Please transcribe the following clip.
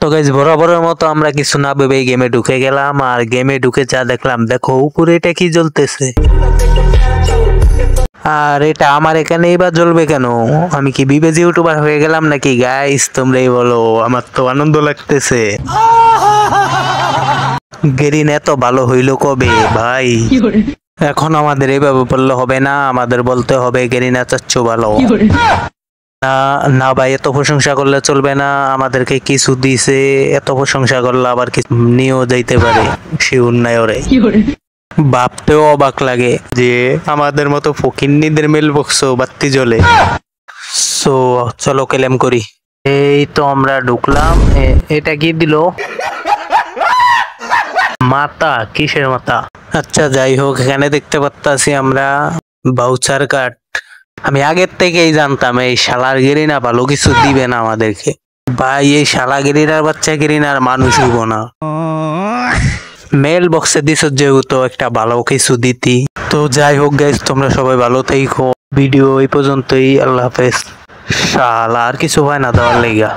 তো গাইস বরাবরের মতো আমরা কিছু না ভেবে গেমে ঢুকে গেলাম, আর গেমে ঢুকে যা দেখলাম, দেখো উপরে এটা কি জ্বলতেছে, আর এটা আমার এখানেই বা জ্বলবে কেন? আমি কি বিবেজ ইউটিউবার হয়ে গেলাম নাকি? গাইস তোমরাই বলো, আমার তো আনন্দ লাগতেছে। গেরিন এত ভালো হইলো কবে ভাই? এখন আমাদের এইভাবে বললে হবে না, আমাদের বলতে হবে গেরিনা চাচ্ছু ভালো। না না ভাই, এত প্রশংসা করলে চলবে না, আমাদেরকে কিছু দিছে, এত প্রশংসা করলে আবার কিছু নিয়েও যাইতে পারে, সে উন্নয় ওরে। ভাবতেও অবাক লাগে যে আমাদের মতো ফকিন্নিদের মেল বক্সও বাত্তি জ্বলে। সো চলো কেলেম করি। এই তো আমরা ঢুকলাম, এটা কি দিল? মাথা? কিসের মাথা? আচ্ছা যাই হোক, এখানে দেখতে পাচ্ছি আমরা ভাউচার কার্ড। আমি আগের থেকেই জানতাম এই শালার গেরিনা ভালো কিছু দিবে না আমাদেরকে। ভাই এই শালা গেরিনার বাচ্চা গেরিনার মানুষ হইব না। মেল বক্সে দিছ যেহেতু একটা ভালো কিছু দিতি। তো যাই হোক গাইস, তোমরা সবাই ভালো থেকো। ভিডিও এই পর্যন্তই, আল্লাহ হাফেজ। শালা আর কিছু হয় না দেওয়ার লেগা।